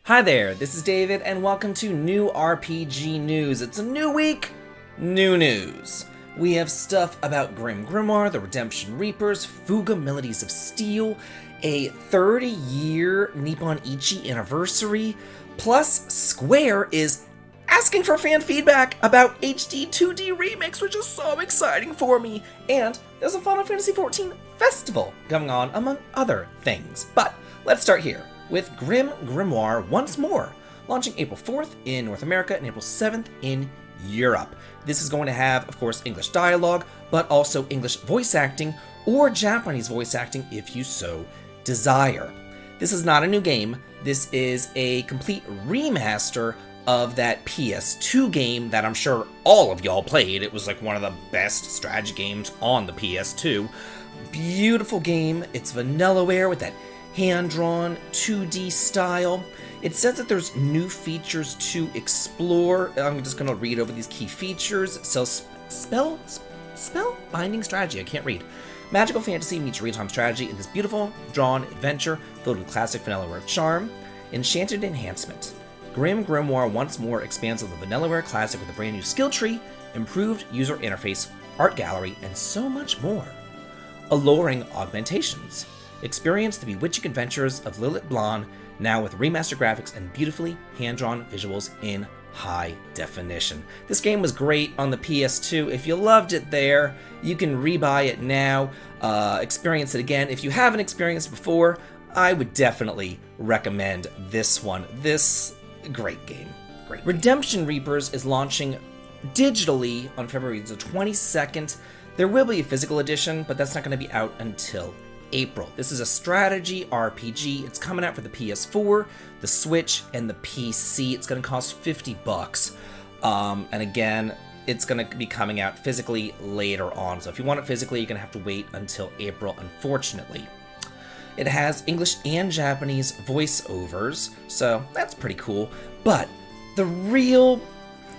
Hi there, this is David, and welcome to New RPG News. It's a new week, new news. We have stuff about Grimoire, the Redemption Reapers, Fuga, Melodies of Steel, a 30-year Nippon Ichi anniversary, plus Square is asking for fan feedback about HD2D remakes, which is so exciting for me, and there's a Final Fantasy XIV festival going on, among other things. But let's start here with Grimoire once more, launching April 4th in North America and April 7th in Europe. This is going to have, of course, English dialogue, but also English voice acting or Japanese voice acting if you so desire. This is not a new game. This is a complete remaster of that PS2 game that I'm sure all of y'all played. It was like one of the best strategy games on the PS2. Beautiful game. It's vanillaware with that hand-drawn 2D style. It says that there's new features to explore. I'm just gonna read over these key features. So spell binding strategy. I can't read. Magical fantasy meets real-time strategy in this beautiful drawn adventure filled with classic vanillaware charm. Enchanted enhancement. Grimoire once more expands on the vanillaware classic with a brand new skill tree, improved user interface, art gallery, and so much more. Alluring augmentations. Experience the bewitching adventures of Lilith Blonde, now with remastered graphics and beautifully hand-drawn visuals in high definition. This game was great on the PS2. If you loved it there, you can rebuy it now, experience it again. If you haven't experienced it before, I would definitely recommend this one. This great game. Great. Redemption Reapers is launching digitally on February the 22nd. There will be a physical edition, but that's not going to be out until April. This is a strategy RPG. It's coming out for the PS4, the Switch, and the PC. It's going to cost $50. And again, it's going to be coming out physically later on. So if you want it physically, you're going to have to wait until April, unfortunately. It has English and Japanese voiceovers, so that's pretty cool. But the real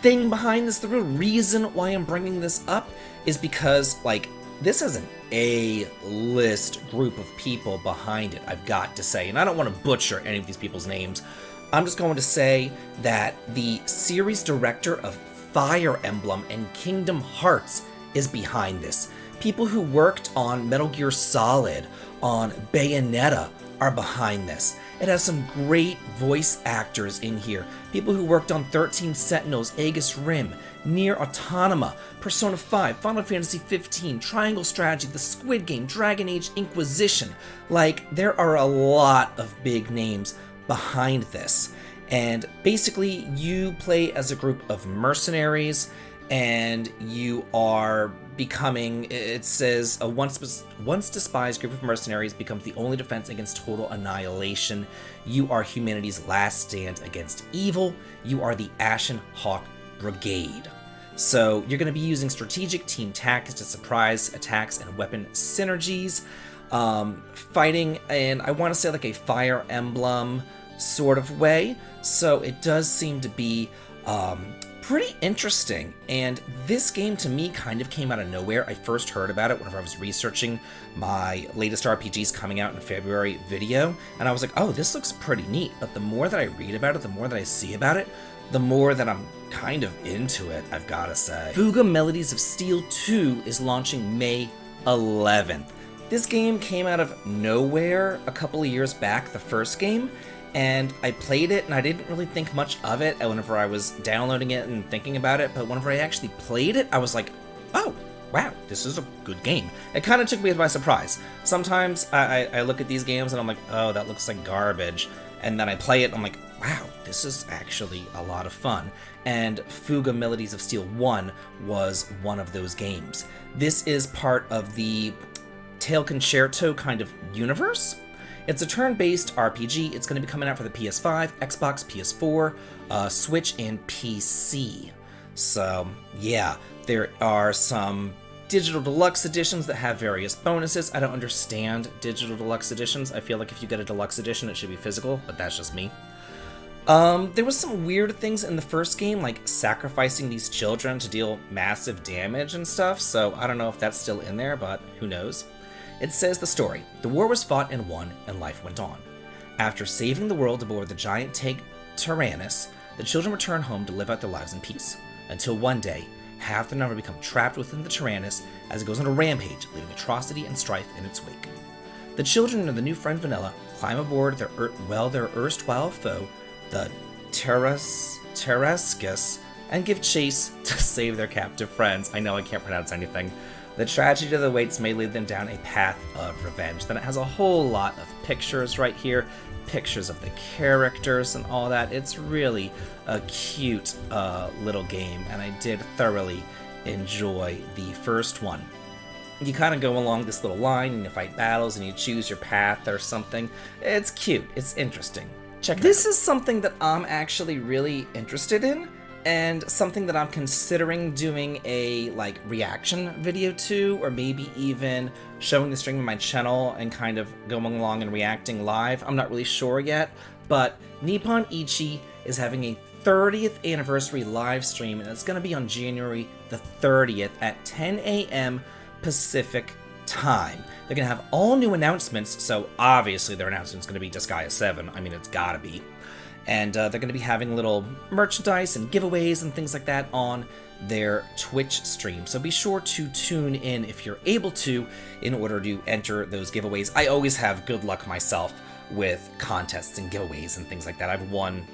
thing behind this, the real reason why I'm bringing this up is because, like, this is an A-list group of people behind it, I've got to say. And I don't want to butcher any of these people's names. I'm just going to say that the series director of Fire Emblem and Kingdom Hearts is behind this. People who worked on Metal Gear Solid, on Bayonetta, are behind this. It has some great voice actors in here. People who worked on 13 Sentinels, Aegis Rim, Nier Automata, Persona 5, Final Fantasy XV, Triangle Strategy, The Squid Game, Dragon Age Inquisition. Like, there are a lot of big names behind this. And basically, you play as a group of mercenaries, and you are becoming, it says, a once despised group of mercenaries becomes the only defense against total annihilation. You are humanity's last stand against evil. You are the Ashen Hawk Brigade. So you're going to be using strategic team tactics to surprise attacks and weapon synergies, fighting in, I want to say, like a Fire Emblem sort of way. So it does seem to be pretty interesting, and this game to me kind of came out of nowhere. I first heard about it whenever I was researching my latest RPGs coming out in February video, and I was like, oh, this looks pretty neat. But the more that I read about it, the more that I see about it, the more that I'm kind of into it, I've got to say. Fuga Melodies of Steel 2 is launching May 11th. This game came out of nowhere a couple of years back, the first game, and I played it, and I didn't really think much of it whenever I was downloading it and thinking about it, but whenever I actually played it, I was like, oh, wow, this is a good game. It kind of took me by surprise. Sometimes I look at these games and I'm like, oh, that looks like garbage, and then I play it and I'm like, wow, this is actually a lot of fun. And Fuga Melodies of Steel 1 was one of those games. This is part of the Tale Concerto kind of universe. It's a turn-based RPG. It's going to be coming out for the PS5, Xbox, PS4, Switch, and PC. So, yeah, there are some digital deluxe editions that have various bonuses. I don't understand digital deluxe editions. I feel like if you get a deluxe edition, it should be physical, but that's just me. There was some weird things in the first game, like sacrificing these children to deal massive damage and stuff, so I don't know if that's still in there, but who knows. It says the story. The war was fought and won, and life went on. After saving the world aboard the giant tank Tyrannus, the children return home to live out their lives in peace. Until one day, half the number become trapped within the Tyrannus as it goes on a rampage, leaving atrocity and strife in its wake. The children and the new friend Vanilla climb aboard their erstwhile foe, the Tarascus, and give chase to save their captive friends. I know I can't pronounce anything. The tragedy that awaits may lead them down a path of revenge. Then it has a whole lot of pictures right here, pictures of the characters and all that. It's really a cute little game, and I did thoroughly enjoy the first one. You kind of go along this little line and you fight battles and you choose your path or something. It's cute. It's interesting. Check it out. This is something that I'm actually really interested in, and something that I'm considering doing a reaction video to, or maybe even showing the stream on my channel and kind of going along and reacting live. I'm not really sure yet, but Nippon Ichi is having a 30th anniversary live stream, and it's going to be on January the 30th at 10 a.m. Pacific time. They're going to have all new announcements, so obviously their announcement's going to be Disgaea 7. I mean, it's gotta be. And they're going to be having little merchandise and giveaways and things like that on their Twitch stream. So be sure to tune in if you're able to in order to enter those giveaways. I always have good luck myself with contests and giveaways and things like that. I've won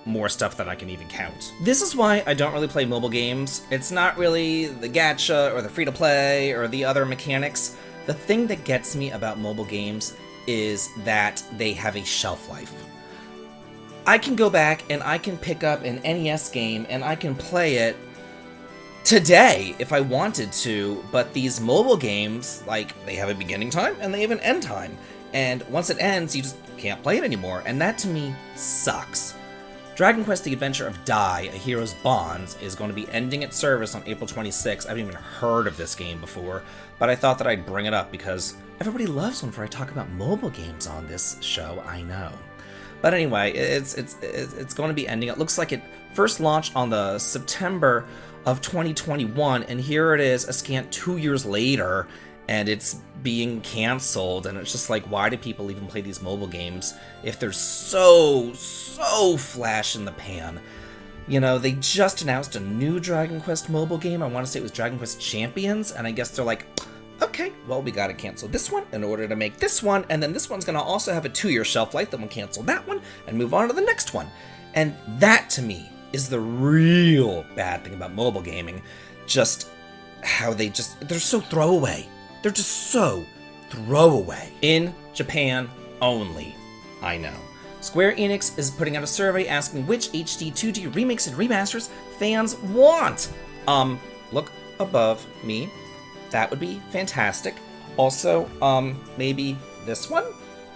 more stuff than I can even count. This is why I don't really play mobile games. It's not really the gacha or the free-to-play or the other mechanics. The thing that gets me about mobile games is that they have a shelf life. I can go back and I can pick up an NES game and I can play it today if I wanted to, but these mobile games, they have a beginning time and they have an end time. And once it ends, you just can't play it anymore, and that to me sucks. Dragon Quest The Adventure of Dai, A Hero's Bonds, is going to be ending its service on April 26th. I haven't even heard of this game before, but I thought that I'd bring it up because everybody loves whenever I talk about mobile games on this show, I know. But anyway, it's going to be ending. It looks like it first launched on the September of 2021, and here it is, a scant 2 years later, and it's being canceled. And it's just like, why do people even play these mobile games if they're so flash in the pan? You know, they just announced a new Dragon Quest mobile game. I want to say it was Dragon Quest Champions, and I guess they're like, okay, well, we gotta cancel this one in order to make this one, and then this one's gonna also have a 2-year shelf life, then we'll cancel that one and move on to the next one. And that, to me, is the real bad thing about mobile gaming. Just how they're so throwaway. They're just so throwaway. In Japan only, I know. Square Enix is putting out a survey asking which HD2D remakes and remasters fans want. Look above me. That would be fantastic. Also, maybe this one,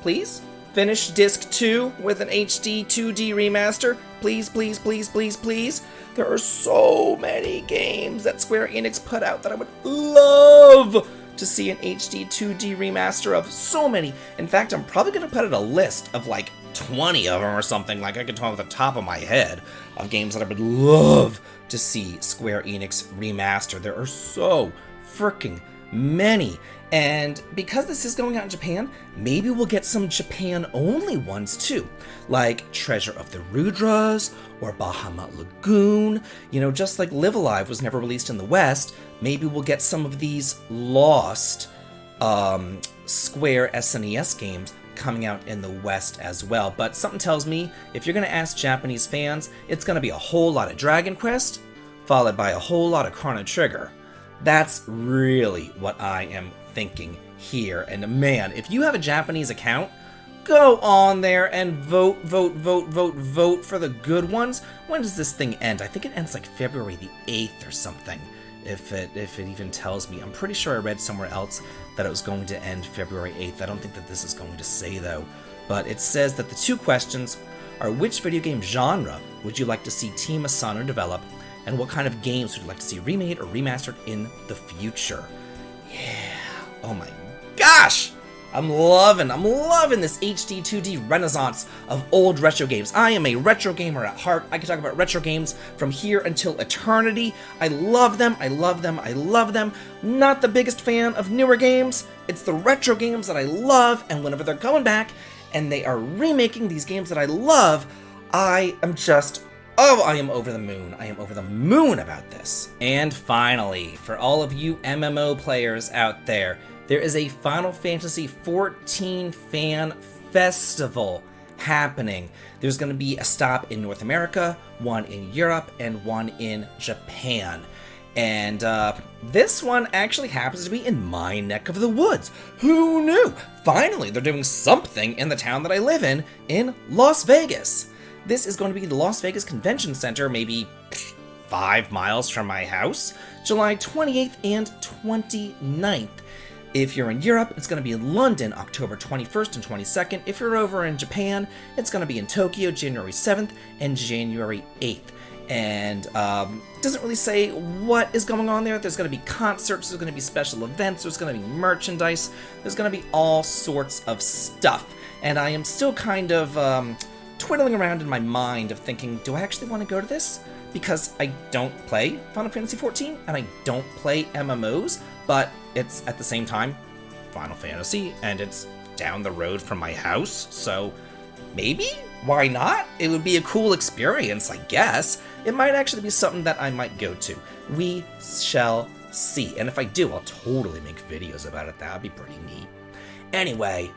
please? Finish Disc 2 with an HD 2D remaster. Please, please, please, please, please. There are so many games that Square Enix put out that I would love to see an HD 2D remaster of. So many. In fact, I'm probably going to put out a list of 20 of them or something. I could talk off the top of my head of games that I would love to see Square Enix remaster. There are so freaking many. And because this is going out in Japan, maybe we'll get some Japan-only ones too, like Treasure of the Rudras or Bahamut Lagoon. You know, just like Live Alive was never released in the West, maybe we'll get some of these lost Square SNES games coming out in the West as well. But something tells me, if you're going to ask Japanese fans, it's going to be a whole lot of Dragon Quest, followed by a whole lot of Chrono Trigger. That's really what I am thinking here. And man, if you have a Japanese account, go on there and vote for the good ones. When does this thing end? I think it ends February the 8th or something, if it even tells me. I'm pretty sure I read somewhere else that it was going to end February 8th. I don't think that this is going to say though, but it says that the two questions are: which video game genre would you like to see Team Asano develop, and what kind of games would you like to see remade or remastered in the future? Yeah. Oh my gosh! I'm loving this HD 2D renaissance of old retro games. I am a retro gamer at heart. I can talk about retro games from here until eternity. I love them, I love them, I love them. Not the biggest fan of newer games. It's the retro games that I love, and whenever they're coming back, and they are remaking these games that I love, I am just, oh, I am over the moon. I am over the moon about this. And finally, for all of you MMO players out there, there is a Final Fantasy XIV fan festival happening. There's going to be a stop in North America, one in Europe, and one in Japan. And this one actually happens to be in my neck of the woods. Who knew? Finally, they're doing something in the town that I live in Las Vegas. This is going to be the Las Vegas Convention Center, maybe 5 miles from my house, July 28th and 29th. If you're in Europe, it's going to be in London, October 21st and 22nd. If you're over in Japan, it's going to be in Tokyo, January 7th and January 8th. And doesn't really say what is going on there. There's going to be concerts, there's going to be special events, there's going to be merchandise, there's going to be all sorts of stuff. And I am still kind of twiddling around in my mind of thinking, do I actually want to go to this? Because I don't play Final Fantasy XIV, and I don't play MMOs, but it's at the same time Final Fantasy, and it's down the road from my house, so maybe? Why not? It would be a cool experience, I guess. It might actually be something that I might go to. We shall see. And if I do, I'll totally make videos about it. That would be pretty neat. Anyway,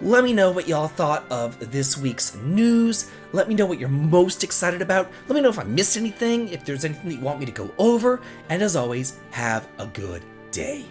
let me know what y'all thought of this week's news. Let me know what you're most excited about. Let me know if I missed anything, if there's anything that you want me to go over. And as always, have a good day.